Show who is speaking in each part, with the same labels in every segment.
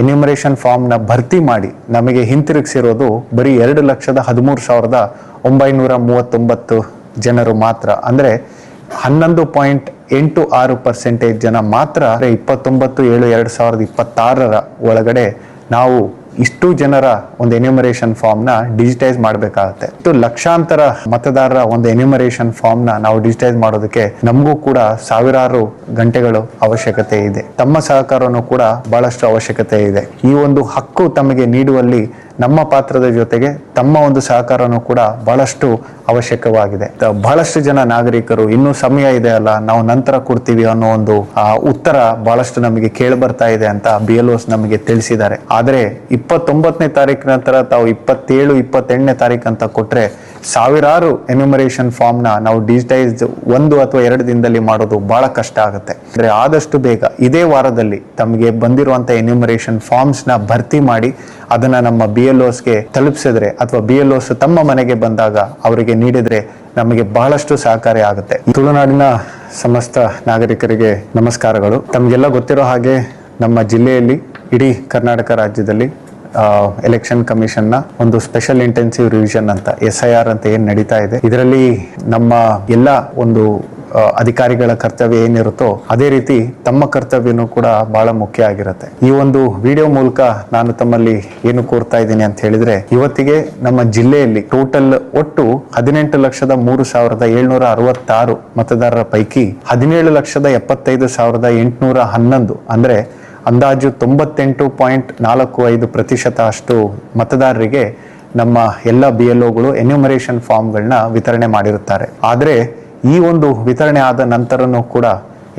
Speaker 1: Enumeration ಫಾರ್ಮ್ನ ಭರ್ತಿ ಮಾಡಿ ನಮಗೆ ಹಿಂತಿರುಗಿಸಿರೋದು ಬರೀ 2,13,939 ಜನರು ಮಾತ್ರ. ಅಂದರೆ 11.86% ಜನ ಮಾತ್ರ 29/7/2026 ಒಳಗಡೆ ನಾವು ಇಷ್ಟು ಜನರ ಒಂದು ಎನ್ಯುಮರೇಷನ್ ಫಾರ್ಮ್ನ ಡಿಜಿಟೈಸ್ ಮಾಡಬೇಕಾಗತ್ತೆ. ಇಷ್ಟು ಲಕ್ಷಾಂತರ ಮತದಾರರ ಒಂದು ಎನ್ಯುಮರೇಷನ್ ಫಾರ್ಮ್ನ ನಾವು ಡಿಜಿಟೈಸ್ ಮಾಡೋದಕ್ಕೆ ನಮಗೂ ಕೂಡ ಸಾವಿರಾರು ಗಂಟೆಗಳು ಅವಶ್ಯಕತೆ ಇದೆ. ತಮ್ಮ ಸಹಕಾರನೂ ಕೂಡ ಬಹಳಷ್ಟು ಅವಶ್ಯಕತೆ ಇದೆ. ಈ ಒಂದು ಹಕ್ಕು ತಮಗೆ ನೀಡುವಲ್ಲಿ ನಮ್ಮ ಪಾತ್ರದ ಜೊತೆಗೆ ತಮ್ಮ ಒಂದು ಸಹಕಾರನೂ ಕೂಡ ಬಹಳಷ್ಟು ಅವಶ್ಯಕವಾಗಿದೆ. ಬಹಳಷ್ಟು ಜನ ನಾಗರಿಕರು ಇನ್ನೂ ಸಮಯ ಇದೆ ಅಲ್ಲ, ನಾವು ನಂತರ ಕೊಡ್ತೀವಿ ಅನ್ನೋ ಒಂದು ಉತ್ತರ ಬಹಳಷ್ಟು ನಮಗೆ ಕೇಳಿ ಬರ್ತಾ ಇದೆ ಅಂತ BLOs ನಮಗೆ ತಿಳಿಸಿದ್ದಾರೆ. ಆದ್ರೆ 29ನೇ ತಾರೀಕು ನಂತರ ತಾವು 27, 28ನೇ ತಾರೀಕು ಅಂತ ಕೊಟ್ರೆ ಸಾವಿರಾರು ಎನ್ಯುಮರೇಷನ್ ಫಾರ್ಮ್ನ ನಾವು ಡಿಜಿಟೈಸ್ 1 ಅಥವಾ 2 ದಿನದಲ್ಲಿ ಮಾಡೋದು ಬಹಳ ಕಷ್ಟ ಆಗುತ್ತೆ. ಅಂದ್ರೆ ಆದಷ್ಟು ಬೇಗ ಇದೇ ವಾರದಲ್ಲಿ ತಮಗೆ ಬಂದಿರುವಂತ ಎನ್ಯುಮರೇಷನ್ ಫಾರ್ಮ್ಸ್ ನ ಭರ್ತಿ ಮಾಡಿ ಅದನ್ನ ನಮ್ಮ BLOsಗೆ ತಲುಪಿಸಿದ್ರೆ ಅಥವಾ BLOs ತಮ್ಮ ಮನೆಗೆ ಬಂದಾಗ ಅವರಿಗೆ ನೀಡಿದ್ರೆ ನಮಗೆ ಬಹಳಷ್ಟು ಸಹಕಾರಿ ಆಗುತ್ತೆ. ತುಳುನಾಡಿನ ಸಮಸ್ತ ನಾಗರಿಕರಿಗೆ ನಮಸ್ಕಾರಗಳು. ತಮಗೆಲ್ಲ ಗೊತ್ತಿರೋ ಹಾಗೆ ನಮ್ಮ ಜಿಲ್ಲೆಯಲ್ಲಿ ಇಡೀ ಕರ್ನಾಟಕ ರಾಜ್ಯದಲ್ಲಿ ಎಲೆಕ್ಷನ್ ಕಮಿಷನ್ ನ ಒಂದು ಸ್ಪೆಷಲ್ ಇಂಟೆನ್ಸಿವ್ ರಿವಿಷನ್ ಅಂತ SIR ಅಂತ ಏನ್ ನಡೀತಾ ಇದೆ, ಇದರಲ್ಲಿ ನಮ್ಮ ಎಲ್ಲ ಒಂದು ಅಧಿಕಾರಿಗಳ ಕರ್ತವ್ಯ ಏನಿರುತ್ತೋ ಅದೇ ರೀತಿ ತಮ್ಮ ಕರ್ತವ್ಯನೂ ಕೂಡ ಬಹಳ ಮುಖ್ಯ ಆಗಿರುತ್ತೆ. ಈ ಒಂದು ವಿಡಿಯೋ ಮೂಲಕ ನಾನು ತಮ್ಮಲ್ಲಿ ಏನು ಕೋರ್ತಾ ಇದ್ದೀನಿ ಅಂತ ಹೇಳಿದ್ರೆ, ಇವತ್ತಿಗೆ ನಮ್ಮ ಜಿಲ್ಲೆಯಲ್ಲಿ ಟೋಟಲ್ ಒಟ್ಟು 18,03,766 ಮತದಾರರ ಪೈಕಿ 17,75,811 ಅಂದ್ರೆ ಅಂದಾಜು 98.45% ಅಷ್ಟು ಮತದಾರರಿಗೆ ನಮ್ಮ ಎಲ್ಲ BLOಗಳು ಎನ್ಯುಮರೇಷನ್ ಫಾರ್ಮ್ಗಳನ್ನ ವಿತರಣೆ ಮಾಡಿರುತ್ತಾರೆ. ಆದರೆ ಈ ಒಂದು ವಿತರಣೆ ಆದ ನಂತರನೂ ಕೂಡ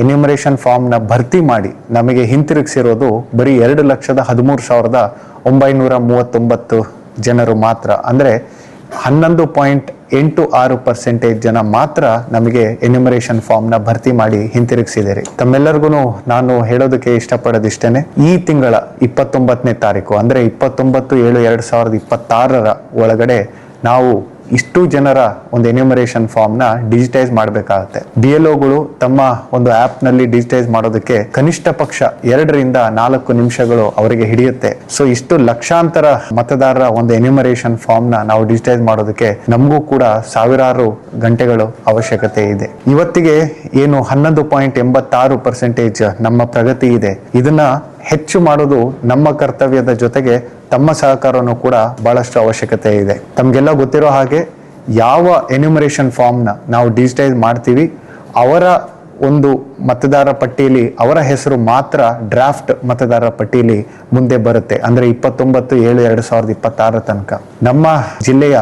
Speaker 1: ಎನ್ಯುಮರೇಷನ್ ಫಾರ್ಮ್ನ ಭರ್ತಿ ಮಾಡಿ ನಮಗೆ ಹಿಂತಿರುಗಿಸಿರೋದು ಬರೀ 2,13,939 ಜನರು ಮಾತ್ರ. ಅಂದರೆ 11.86% ಜನ ಮಾತ್ರ ನಮಗೆ ಎನ್ಯುಮರೇಷನ್ ಫಾರ್ಮ್ನ ಭರ್ತಿ ಮಾಡಿ ಹಿಂತಿರುಗಿಸಿದ್ದಾರೆ. ತಮ್ಮೆಲ್ಲರಿಗೂ ನಾನು ಹೇಳೋದಕ್ಕೆ ಇಷ್ಟಪಡೋದಿಷ್ಟೇನೆ, ಈ ತಿಂಗಳ 29ನೇ ತಾರೀಕು ಅಂದ್ರೆ 29/7/2026 ಒಳಗಡೆ ನಾವು ಇಷ್ಟು ಜನರ ಒಂದು ಎನ್ಯುಮರೇಷನ್ ಫಾರ್ಮ್ನ ಡಿಜಿಟೈಸ್ ಮಾಡಬೇಕಾಗತ್ತೆ. BLOಗಳು ತಮ್ಮ ಒಂದು ಆ್ಯಪ್ನಲ್ಲಿ ಡಿಜಿಟೈಸ್ ಮಾಡೋದಕ್ಕೆ ಕನಿಷ್ಠ ಪಕ್ಷ 2 ರಿಂದ 4 ನಿಮಿಷಗಳು ಅವರಿಗೆ ಹಿಡಿಯುತ್ತೆ. ಸೊ ಇಷ್ಟು ಲಕ್ಷಾಂತರ ಮತದಾರರ ಒಂದು ಎನ್ಯುಮರೇಷನ್ ಫಾರ್ಮ್ನ ನಾವು ಡಿಜಿಟೈಸ್ ಮಾಡೋದಕ್ಕೆ ನಮಗೂ ಕೂಡ ಸಾವಿರಾರು ಗಂಟೆಗಳು ಅವಶ್ಯಕತೆ ಇದೆ. ಇವತ್ತಿಗೆ ಏನು 11.86% ನಮ್ಮ ಪ್ರಗತಿ ಇದೆ, ಇದನ್ನ ಹೆಚ್ಚು ಮಾಡೋದು ನಮ್ಮ ಕರ್ತವ್ಯದ ಜೊತೆಗೆ ತಮ್ಮ ಸಹಕಾರನೂ ಕೂಡ ಬಹಳಷ್ಟು ಅವಶ್ಯಕತೆ ಇದೆ. ತಮಗೆಲ್ಲ ಗೊತ್ತಿರೋ ಹಾಗೆ ಯಾವ ಎನ್ಯುಮರೇಷನ್ ಫಾರ್ಮ್ನ ನಾವು ಡಿಜಿಟೈಸ್ ಮಾಡ್ತೀವಿ ಅವರ ಒಂದು ಮತದಾರ ಪಟ್ಟಿಯಲ್ಲಿ ಅವರ ಹೆಸರು ಮಾತ್ರ ಡ್ರಾಫ್ಟ್ ಮತದಾರರ ಪಟ್ಟಿಯಲ್ಲಿ ಮುಂದೆ ಬರುತ್ತೆ. ಅಂದ್ರೆ 29/7/2026 ತನಕ ನಮ್ಮ ಜಿಲ್ಲೆಯ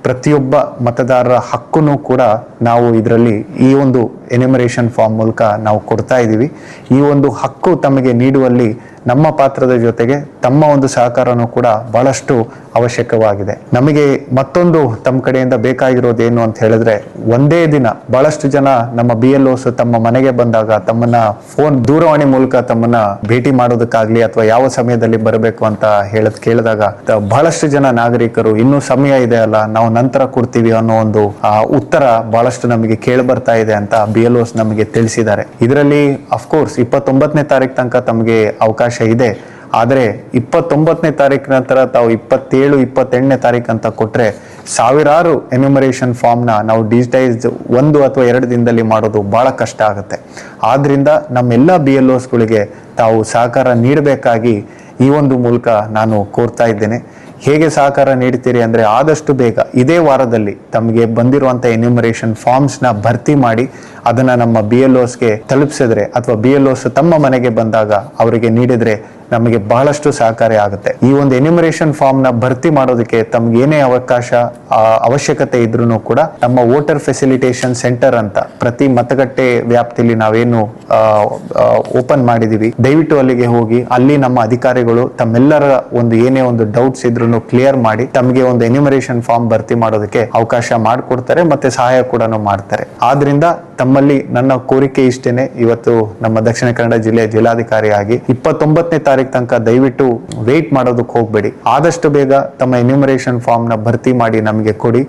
Speaker 1: ಪ್ರತಿಯೊಬ್ಬ ಮತದಾರರ ಹಕ್ಕನ್ನು ಕೂಡ ನಾವು ಇದರಲ್ಲಿ ಈ ಒಂದು ಎನ್ಯುಮರೇಷನ್ ಫಾರ್ಮ್ ಮೂಲಕ ನಾವು ಕೊಡ್ತಾ ಇದ್ದೀವಿ. ಈ ಒಂದು ಹಕ್ಕು ತಮಗೆ ನೀಡುವಲ್ಲಿ ನಮ್ಮ ಪಾತ್ರದ ಜೊತೆಗೆ ತಮ್ಮ ಒಂದು ಸಹಕಾರನೂ ಕೂಡ ಬಹಳಷ್ಟು ಅವಶ್ಯಕವಾಗಿದೆ. ನಮಗೆ ಮತ್ತೊಂದು ತಮ್ಮ ಕಡೆಯಿಂದ ಬೇಕಾಗಿರೋದೇನು ಅಂತ ಹೇಳಿದ್ರೆ, ಒಂದೇ ದಿನ ಬಹಳಷ್ಟು ಜನ ನಮ್ಮ BLOs ತಮ್ಮ ಮನೆಗೆ ಬಂದಾಗ ತಮ್ಮನ್ನ ದೂರವಾಣಿ ಮೂಲಕ ತಮ್ಮನ್ನ ಭೇಟಿ ಮಾಡೋದಕ್ಕಾಗ್ಲಿ ಅಥವಾ ಯಾವ ಸಮಯದಲ್ಲಿ ಬರಬೇಕು ಅಂತ ಕೇಳಿದಾಗ ಬಹಳಷ್ಟು ಜನ ನಾಗರಿಕರು ಇನ್ನೂ ಸಮಯ ಇದೆ ಅಲ್ಲ, ನಾವು ನಂತರ ಕೊಡ್ತೀವಿ ಅನ್ನೋ ಒಂದು ಉತ್ತರ ಬಹಳಷ್ಟು ನಮಗೆ ಕೇಳಿ ಬರ್ತಾ ಇದೆ ಅಂತ BLOs ನಮಗೆ ತಿಳಿಸಿದ್ದಾರೆ. ಇದರಲ್ಲಿ ಅಫ್ಕೋರ್ಸ್ 29ನೇ ತಾರೀಕು ತನಕ ತಮಗೆ ಅವಕಾಶ ಇದೆ. ಆದರೆ 29ನೇ ತಾರೀಕು ನಂತರ ತಾವು 27, 28ನೇ ತಾರೀಕು ಅಂತ ಕೊಟ್ರೆ ಸಾವಿರಾರು ಎನ್ಯುಮರೇಷನ್ ಫಾರ್ಮ್ನ ನಾವು ಡಿಜಿಟೈಸ್ 1 ಅಥವಾ 2 ದಿನದಲ್ಲಿ ಮಾಡೋದು ಬಹಳ ಕಷ್ಟ ಆಗುತ್ತೆ. ಆದ್ರಿಂದ ನಮ್ಮೆಲ್ಲ BLOsಗಳಿಗೆ ತಾವು ಸಹಕಾರ ನೀಡಬೇಕಾಗಿ ಈ ಒಂದು ಮೂಲಕ ನಾನು ಕೋರ್ತಾ ಇದ್ದೇನೆ. ಹೇಗೆ ಸಹಕಾರ ನೀಡ್ತೀರಿ ಅಂದ್ರೆ, ಆದಷ್ಟು ಬೇಗ ಇದೇ ವಾರದಲ್ಲಿ ತಮಗೆ ಬಂದಿರುವಂತ ಎನ್ಯುಮರೇಷನ್ ಫಾರ್ಮ್ಸ್ನ ಭರ್ತಿ ಮಾಡಿ ಅದನ್ನ ನಮ್ಮ BLOsಗೆ ತಲುಪಿಸಿದ್ರೆ ಅಥವಾ BLOs ತಮ್ಮ ಮನೆಗೆ ಬಂದಾಗ ಅವರಿಗೆ ನೀಡಿದ್ರೆ ನಮಗೆ ಬಹಳಷ್ಟು ಸಹಕಾರಿ ಆಗುತ್ತೆ. ಈ ಒಂದು ಎನ್ಯುಮರೇಷನ್ ಫಾರ್ಮ್ನ ಭರ್ತಿ ಮಾಡೋದಕ್ಕೆ ತಮ್ಗೆ ಏನೇ ಅವಶ್ಯಕತೆ ಇದ್ರೂ ಕೂಡ ನಮ್ಮ ವೋಟರ್ ಫೆಸಿಲಿಟೇಷನ್ ಸೆಂಟರ್ ಅಂತ ಪ್ರತಿ ಮತಗಟ್ಟೆ ವ್ಯಾಪ್ತಿಯಲ್ಲಿ ನಾವೇನು ಓಪನ್ ಮಾಡಿದೀವಿ, ದಯವಿಟ್ಟು ಅಲ್ಲಿಗೆ ಹೋಗಿ ಅಲ್ಲಿ ನಮ್ಮ ಅಧಿಕಾರಿಗಳು ತಮ್ಮೆಲ್ಲರ ಒಂದು ಏನೇ ಒಂದು ಡೌಟ್ಸ್ ಇದ್ರೂ ಕ್ಲಿಯರ್ ಮಾಡಿ ತಮಗೆ ಒಂದು ಎನ್ಯುಮರೇಷನ್ ಫಾರ್ಮ್ ಭರ್ತಿ ಮಾಡೋದಕ್ಕೆ ಅವಕಾಶ ಮಾಡಿಕೊಡ್ತಾರೆ ಮತ್ತೆ ಸಹಾಯ ಕೂಡ ಮಾಡ್ತಾರೆ. ಆದ್ರಿಂದ ತಮ್ಮಲ್ಲಿ ನನ್ನ ಕೋರಿಕೆ ಇಷ್ಟೇನೆ, ಇವತ್ತು ನಮ್ಮ ದಕ್ಷಿಣ ಕನ್ನಡ ಜಿಲ್ಲೆಯ ಜಿಲ್ಲಾಧಿಕಾರಿಯಾಗಿ 29ನೇ ತಾರೀಕು ತನಕ ದಯವಿಟ್ಟು ವೇಟ್ ಮಾಡೋದಕ್ಕೆ ಹೋಗ್ಬೇಡಿ. ಆದಷ್ಟು ಬೇಗ ತಮ್ಮ ಎನ್ಯುಮರೇಷನ್ ಫಾರ್ಮ್ ನ ಭರ್ತಿ ಮಾಡಿ ನಮಗೆ ಕೊಡಿ.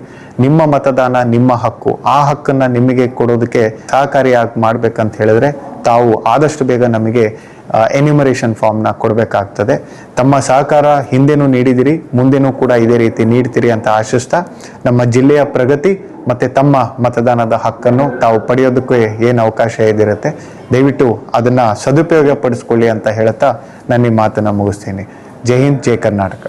Speaker 1: ನಿಮ್ಮ ಮತದಾನ ನಿಮ್ಮ ಹಕ್ಕು, ಆ ಹಕ್ಕನ್ನ ನಿಮಗೆ ಕೊಡೋದಕ್ಕೆ ಸಹಕಾರಿಯಾಗಿ ಮಾಡ್ಬೇಕಂತ ಹೇಳಿದ್ರೆ ತಾವು ಆದಷ್ಟು ಬೇಗ ನಮಗೆ ಎನ್ಯುಮರೇಷನ್ ಫಾರ್ಮ್ನ ಕೊಡಬೇಕಾಗ್ತದೆ. ತಮ್ಮ ಸಹಕಾರ ಹಿಂದೆನೂ ನೀಡಿದಿರಿ, ಮುಂದೆನೂ ಕೂಡ ಇದೇ ರೀತಿ ನೀಡ್ತೀರಿ ಅಂತ ಆಶಿಸ್ತಾ, ನಮ್ಮ ಜಿಲ್ಲೆಯ ಪ್ರಗತಿ ಮತ್ತು ತಮ್ಮ ಮತದಾನದ ಹಕ್ಕನ್ನು ತಾವು ಪಡೆಯೋದಕ್ಕೆ ಏನು ಅವಕಾಶ ಇದಿರುತ್ತೆ, ದಯವಿಟ್ಟು ಅದನ್ನು ಸದುಪಯೋಗ ಪಡಿಸ್ಕೊಳ್ಳಿ ಅಂತ ಹೇಳ್ತಾ ನಾನು ಈ ಮಾತನ್ನು ಮುಗಿಸ್ತೀನಿ. ಜೈ ಹಿಂದ್, ಜೈ ಕರ್ನಾಟಕ.